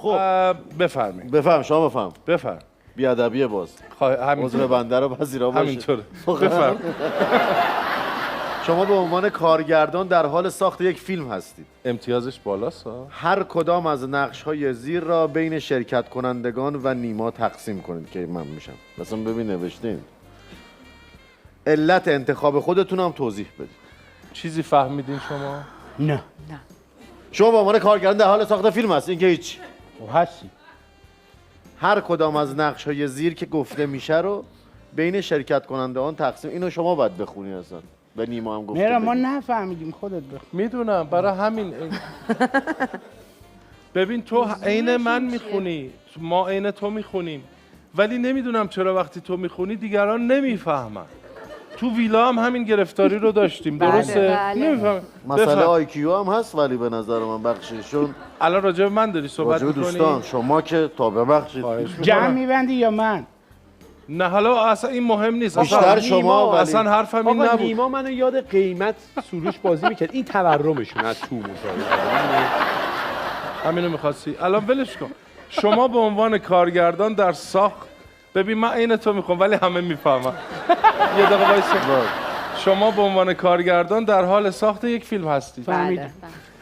خب بفرمایید. بفهم شما بفهم. بفرم. بیادبیه باز. عذر بنده رو پذیرا باشه. همینطوره. بفرم. شما به عنوان کارگردان در حال ساخت یک فیلم هستید. امتیازش بالاست ها؟ هر کدام از نقش‌های زیر را بین شرکت کنندگان و نیما تقسیم کنید که من میشم. مثلا ببین نوشتین. علت انتخاب خودتون هم توضیح بدید. چیزی فهمیدین شما؟ نه. شما به عنوان کارگردان در حال ساخت فیلم هست. این که هیچ. هستی. هر کدام از نقش‌های زیر که گفته میشه رو بین شرکت کنندگان تقسیم. اینو شما باید بخونی اصلا. به نیما هم گفته. ما نفهمیدیم خودت بخون. میدونم برای همین ببین تو عین من میخونی، ما عین تو میخونیم، ولی نمیدونم چرا وقتی تو میخونی دیگران نمیفهمن. تو ویلا هم همین گرفتاری رو داشتیم. درسته؟ نمیفهمم. مسئله آیکیو هم هست ولی به نظر من بخشیشون الان راجع به من داری صحبت می‌کنی؟ دوستان شما که تا ببخشید جمع می‌بندی یا من؟ نه حالا اصلا این مهم نیست. بیشتر شما ولی اصلا حرفم این نبود. نیما منو یاد قیمت سروش بازی میکرد. این تورمشون از تو مشاهده. همینو می‌خواستی. الان ولش کن. شما به عنوان کارگردان در ساخت ببین من عین تو میخوام ولی همه میفهمن. یه دقیقه وایسا. شما به عنوان کارگردان در حال ساخت یک فیلم هستید. فهمید.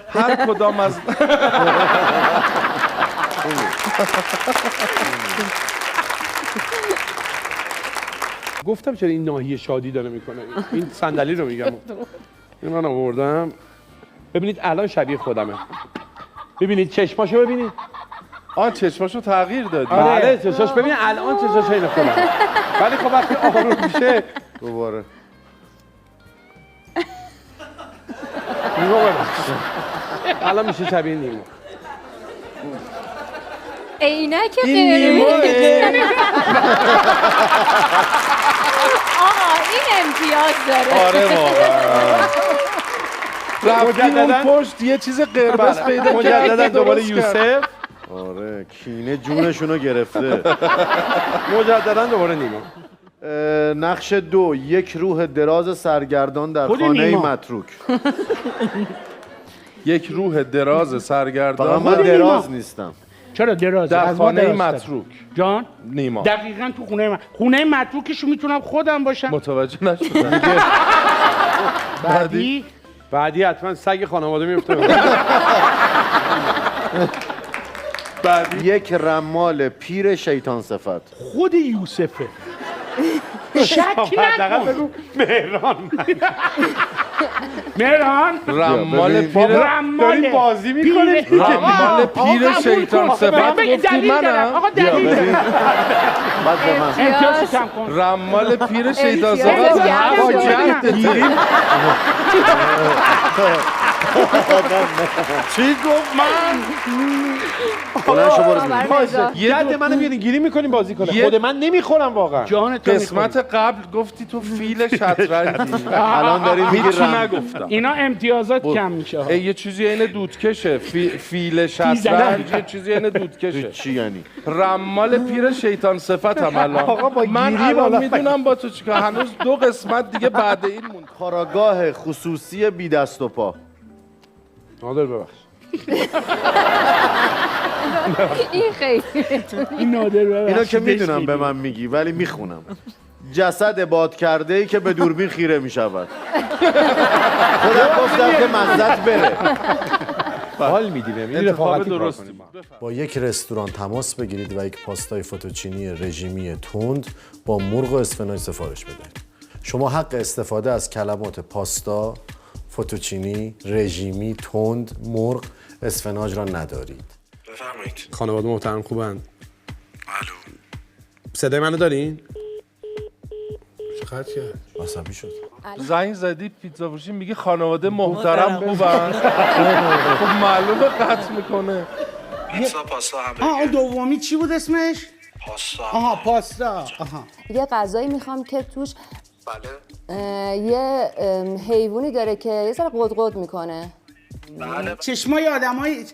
هر کدام از گفتم چرا این ناحیه شادی داره میکنه. این صندلی رو میگم. این من آوردم. ببینید الان شبیه خودمه. ببینید چشماشو ببینید. چشماشو تغییر دادی. بله چشاش ببین الان چشاش این خودم. ولی خب وقتی آروم میشه دوباره نیما الان میشه شبیه نیما. عینک این قرمز. آقا این امتیاز داره. آره واقعا. رفتیم اون پشت یه چیز قرمز پیدا مجددا دوباره درست کرد. یوسف. آره کینه جونشونو گرفته. مجددا دوباره نیما. نقش 2 یک روح دراز سرگردان در خود خانه نیما. متروک. یک روح دراز فقط سرگردان من دراز نیستم. چرا دراز؟ در از ما خانه درازتر. متروک. جان؟ نیما. دقیقاً تو خونه من. خونه متروکشو میتونم خودم باشم. متوجه نشدم. بعدی حتما سگ خانواده میفته. یک رمال پیر شیطان صفت. خود یوسفه. شک نکن. مهران رمال پیر داریم بازی میکنیم. رمال پیر شیطان صفت گفتی منم. آقا دلیل داره. بعد به من امتیازش کم کن. رمال پیر شیطان صفت امتیاز حق با جهدته. چی گفت من؟ بلند شو برو. جد منو بیارین گیری میکنیم بازی کنه. خود من نمیخورم واقعا. جان تو قسمت قبل گفتی تو فیل شطرنجی. الان داری میگی هیچی نگفتم. اینا امتیازات کم میشه. یه چیزی عین دودکشه. فیل شطرنج یه چیزی عین دودکشه. چی یعنی؟ رمال پیر شیطان صفت هم الان. آقا با من گیری الان بالا میدونم با تو چیکار. هنوز 2 قسمت دیگه بعد این موند. کاراگاه خصوصی بی دست و پا. نادر ببخش. این خیلی این نادر ببخشید. اینا که میدونم به من میگی ولی میخونم. جسد باد کرده ای که به دوربین خیره میشود. خودم گفتم که مزدت بره. حال میدیم. این انتخاب رفاقتی کار درستی کنیم. با یک رستوران تماس بگیرید و یک پاستای فوتوچینی رژیمی تند با مرغ و اسفناج سفارش بدهید. شما حق استفاده از کلمات پاستا، فوتوچینی، رژیمی، تند، مرغ، اسفناج را ندارید. بفرمایید. خانواده محترم خوبن؟ الو. صدای منو دارین؟ چقدر کرد؟ عصبی شد. زنگ زدی پیتزا فروشی میگه خانواده محترم خوبن. خب معلومه قطع میکنه. پیتزا پاستا اون همبرگر. دومی چی بود اسمش؟ پاستا. آها پاستا. آها. یه غذایی میخوام که توش بله. یه حیوانی داره که یه سر قدقد میکنه. بله. چشمای آدمای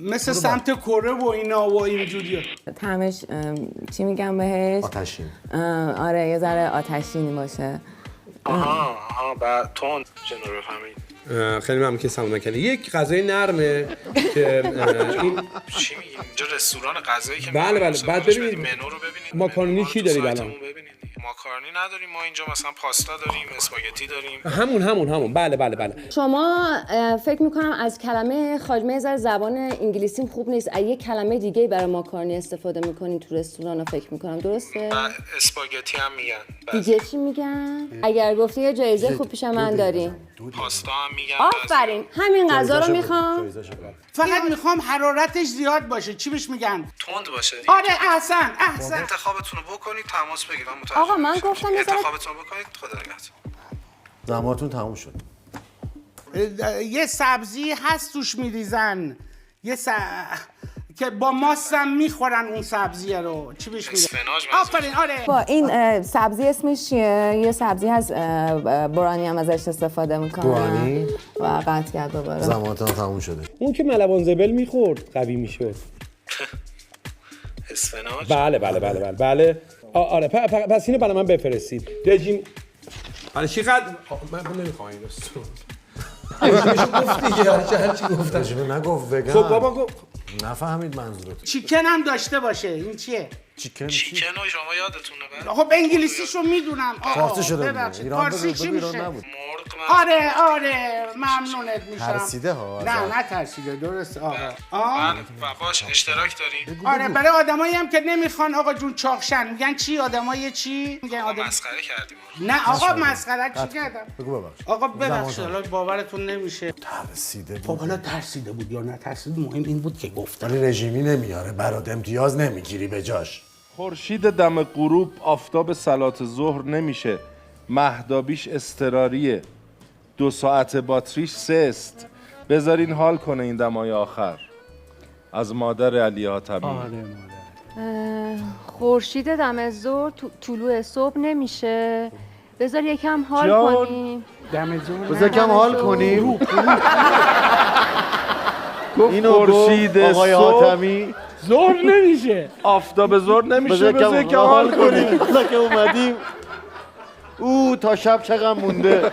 مثل سمت کره و اینا و اینجوریه. طعمش چی میگم بهش؟ آتشین. آره یه ذره آتشینی باشه. آها بعد تون چنو بفهمید. خیلی ممنون که سلام کردی. یک غذای نرمه که این چی میگی اینجا رستوران غذایی که بله بله می‌خوایم بعد سفارش ببینید بدیم، منو رو ببینید، ماکارونی منو رو چی تو دارید سایتمون الان؟ ببینید. ماکارونی نداریم ما اینجا، مثلا پاستا داریم، اسپاگتی داریم. همون بله شما فکر میکنم از کلمه خارجی ذره زبان انگلیسیم خوب نیست. از یک کلمه دیگه برای ماکارونی استفاده میکنین تو رستوران فکر میکنم، درسته؟ اسپاگتی هم میگن. دیگه چی میگن؟ اگر گفتی یه جایزه خوب پیش من دارین. پاستا هم میگن. آفرین، همین غذا رو میخوام. فقط میخوام حرارتش زیاد باشه. چی بهش میگن؟ تند باشه دیگه. آره احسن. انتخابتون رو بکنید، تماس بگیرم. آقا من گفتم یه ذره انتخابتون رو بکنید، خدا نگهدار. زمانتون تموم شد. یه سبزی هست توش میریزن، که با ماست هم میخورن اون سبزیه رو. چی بهش میگن؟ اسفناج. آفرین آره. با این سبزی اسمش چیه؟ یه سبزی هست برانی هم ازش استفاده میکنه. برانی؟ و قطع کرد دوباره. زمانتون تموم شده. اون که ملوان زبل میخورد قوی میشد. اسفناج. بله آره پس اینو برای من بفرستید. رژیم آره چقدر من نمیخوام این رستوران. گفت دیگه هرچی گفتم. رژیم نگفت وگان. خب بابا گفت نفهمید منظورت. چیکن هم داشته باشه. این چیه؟ چیکن چیکن رو شما یادتونه بله؟ خب انگلیسیشو میدونم. فارسی شده بود. ببخشید ایران فارسی چی ایران میشه؟ نبود. مرغ آره ممنونت میشم. ترسیده ها. نه ترسیده، درست آقا. باش اشتراک داریم. آره برای آدمایی هم که نمیخوان آقا جون چاخشن میگن چی؟ آدمای چی؟ میگن آدم مسخره کردیم. نه آقا مسخره چی کردم؟ بگو ببخش. آقا ببخشید حالا باورتون نمیشه. ترسیده خب بود. حالا ترسیده بود یا نه ترسیده، مهم این بود که گفتم. ولی رژیمی نمیاره، برات امتیاز نمیگیری به جاش. خورشید دم غروب آفتاب صلات ظهر نمیشه، مهدابیش اضطراریه، 2 ساعت باتریش 3 است. بذارین حال کنه این دمای آخر. از مادر علی حاتمی. خورشید دم ظهر طلوع صبح نمیشه، بذار یکم حال جان. کنیم. بذار کم حال کنیم. گفت خورشید آقای صبح حاتمی ظهر نمیشه. آفتاب ظهر نمیشه، بذار یکم حال کنیم. بذار که اومدیم. تا شب چقدر مونده.